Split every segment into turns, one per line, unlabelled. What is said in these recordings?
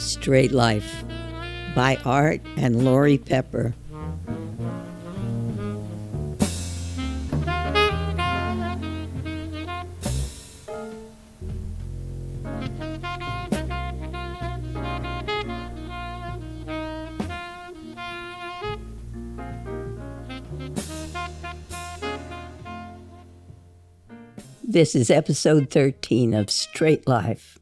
Straight Life by Art and Lori Pepper. This is episode 13 of Straight Life.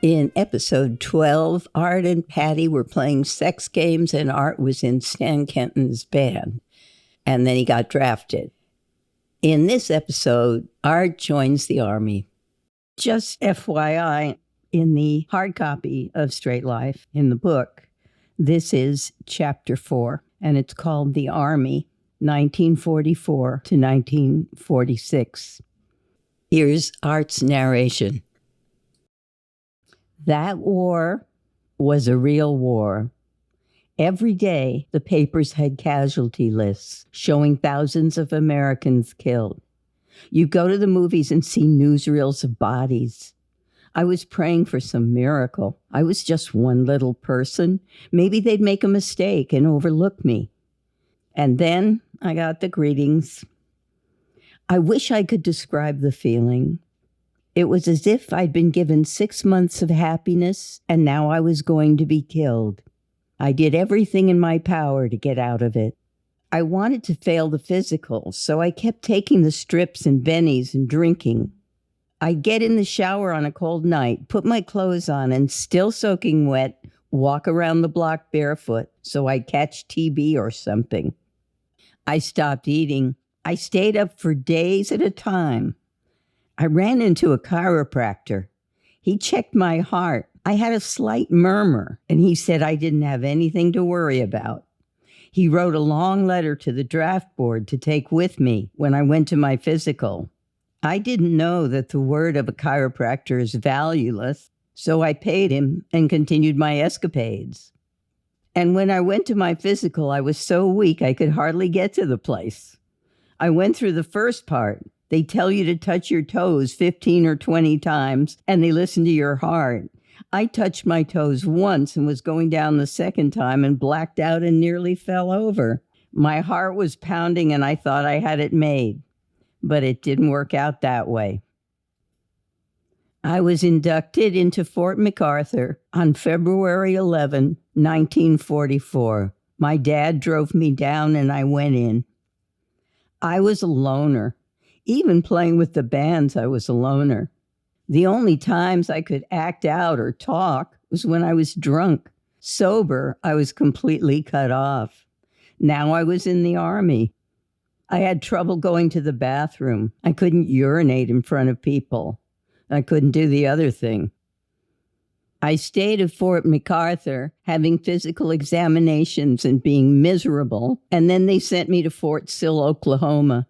In episode 12, Art and Patty were playing sex games and Art was in Stan Kenton's band. And then he got drafted. In this episode, Art joins the Army. Just FYI, in the hard copy of Straight Life, in the book, this is chapter 4, and it's called The Army, 1944 to 1946. Here's Art's narration. That war was a real war. Every day, the papers had casualty lists showing thousands of Americans killed. You go to the movies and see newsreels of bodies. I was praying for some miracle. I was just one little person. Maybe they'd make a mistake and overlook me. And then I got the greetings. I wish I could describe the feeling. It was as if I'd been given 6 months of happiness and now I was going to be killed. I did everything in my power to get out of it. I wanted to fail the physical, so I kept taking the strips and bennies and drinking. I'd get in the shower on a cold night, put my clothes on, and still soaking wet, walk around the block barefoot so I'd catch TB or something. I stopped eating. I stayed up for days at a time. I ran into a chiropractor. He checked my heart. I had a slight murmur, and he said I didn't have anything to worry about. He wrote a long letter to the draft board to take with me when I went to my physical. I didn't know that the word of a chiropractor is valueless, so I paid him and continued my escapades. And when I went to my physical, I was so weak I could hardly get to the place. I went through the first part. They tell you to touch your toes 15 or 20 times, and they listen to your heart. I touched my toes once and was going down the second time and blacked out and nearly fell over. My heart was pounding and I thought I had it made, but it didn't work out that way. I was inducted into Fort MacArthur on February 11, 1944. My dad drove me down and I went in. I was a loner. Even playing with the bands, I was a loner. The only times I could act out or talk was when I was drunk. Sober, I was completely cut off. Now I was in the Army. I had trouble going to the bathroom. I couldn't urinate in front of people. I couldn't do the other thing. I stayed at Fort MacArthur, having physical examinations and being miserable, and then they sent me to Fort Sill, Oklahoma.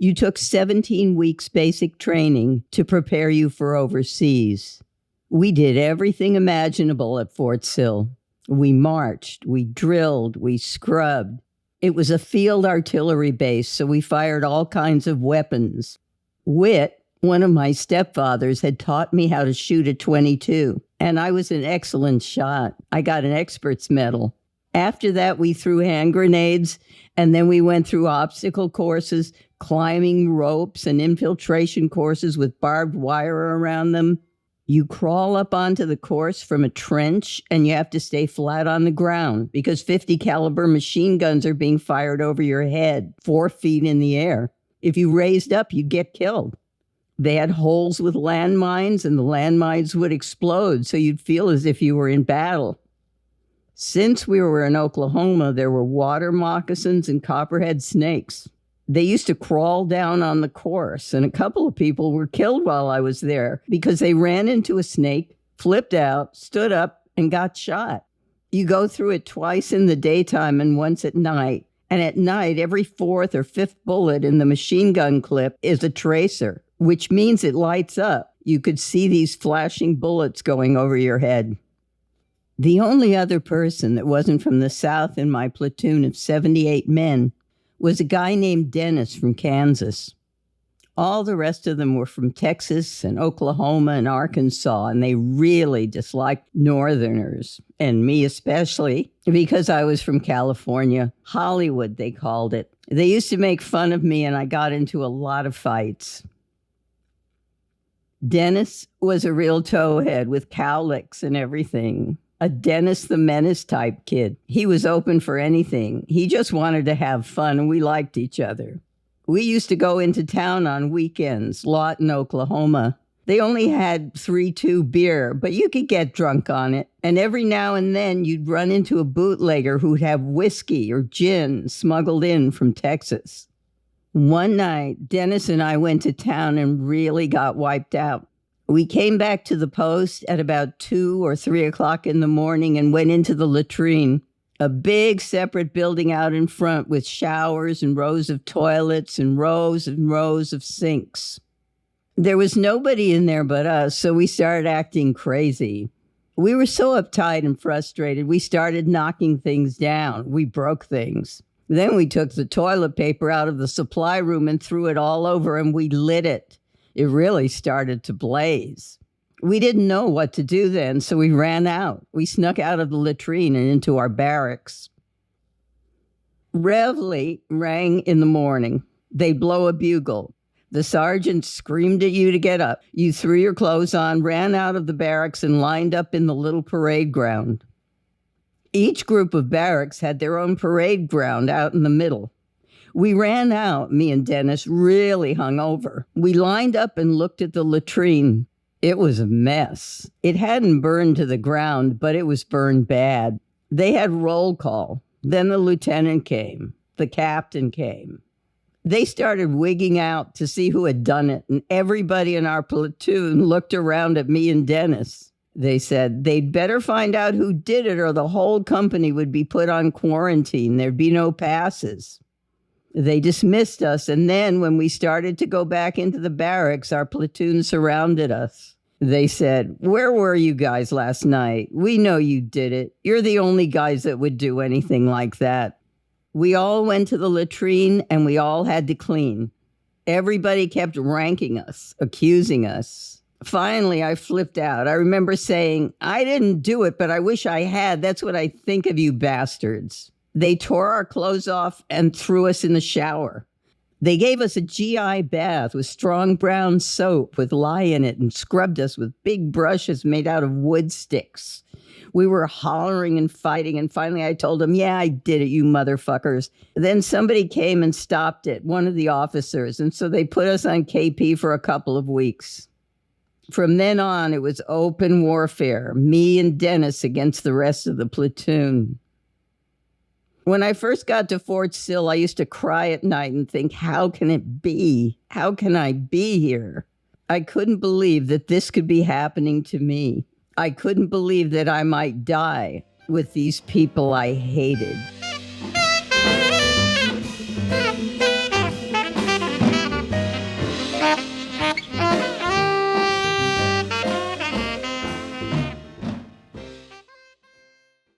You took 17 weeks basic training to prepare you for overseas. We did everything imaginable at Fort Sill. We marched, we drilled, we scrubbed. It was a field artillery base, so we fired all kinds of weapons. Whit, one of my stepfathers, had taught me how to shoot a .22, and I was an excellent shot. I got an expert's medal. After that, we threw hand grenades, and then we went through obstacle courses, climbing ropes and infiltration courses with barbed wire around them. You crawl up onto the course from a trench, and you have to stay flat on the ground because 50 caliber machine guns are being fired over your head, 4 feet in the air. If you raised up, you'd get killed. They had holes with landmines, and the landmines would explode, so you'd feel as if you were in battle. Since we were in Oklahoma, there were water moccasins and copperhead snakes. They used to crawl down on the course, and a couple of people were killed while I was there because they ran into a snake, flipped out, stood up, and got shot. You go through it twice in the daytime and once at night, and at night, every 4th or 5th bullet in the machine gun clip is a tracer, which means it lights up. You could see these flashing bullets going over your head. The only other person that wasn't from the South in my platoon of 78 men was a guy named Dennis from Kansas. All the rest of them were from Texas and Oklahoma and Arkansas, and they really disliked Northerners, and me especially, because I was from California. Hollywood, they called it. They used to make fun of me, and I got into a lot of fights. Dennis was a real towhead with cowlicks and everything. A Dennis the Menace type kid. He was open for anything. He just wanted to have fun, and we liked each other. We used to go into town on weekends, Lawton, Oklahoma. They only had 3-2 beer, but you could get drunk on it. And every now and then you'd run into a bootlegger who'd have whiskey or gin smuggled in from Texas. One night, Dennis and I went to town and really got wiped out. We came back to the post at about 2 or 3 o'clock in the morning and went into the latrine. A big separate building out in front with showers and rows of toilets and rows of sinks. There was nobody in there but us, so we started acting crazy. We were so uptight and frustrated, we started knocking things down. We broke things. Then we took the toilet paper out of the supply room and threw it all over, and we lit it. It really started to blaze. We didn't know what to do then, so we ran out. We snuck out of the latrine and into our barracks. Reveille rang in the morning. They'd blow a bugle. The sergeant screamed at you to get up. You threw your clothes on, ran out of the barracks, and lined up in the little parade ground. Each group of barracks had their own parade ground out in the middle. We ran out, me and Dennis, really hungover. We lined up and looked at the latrine. It was a mess. It hadn't burned to the ground, but it was burned bad. They had roll call. Then the lieutenant came. The captain came. They started wigging out to see who had done it, and everybody in our platoon looked around at me and Dennis. They said they'd better find out who did it or the whole company would be put on quarantine. There'd be no passes. They dismissed us, and then when we started to go back into the barracks, our platoon surrounded us. They said, "Where were you guys last night? We know you did it. You're the only guys that would do anything like that." We all went to the latrine, and we all had to clean. Everybody kept ranking us, accusing us. Finally, I flipped out. I remember saying, "I didn't do it, but I wish I had. That's what I think of you bastards." They tore our clothes off and threw us in the shower. They gave us a GI bath with strong brown soap with lye in it and scrubbed us with big brushes made out of wood sticks. We were hollering and fighting, and finally I told them, "Yeah, I did it, you motherfuckers." Then somebody came and stopped it, one of the officers, and so they put us on KP for a couple of weeks. From then on, it was open warfare, me and Dennis against the rest of the platoon. When I first got to Fort Sill, I used to cry at night and think, how can it be? How can I be here? I couldn't believe that this could be happening to me. I couldn't believe that I might die with these people I hated.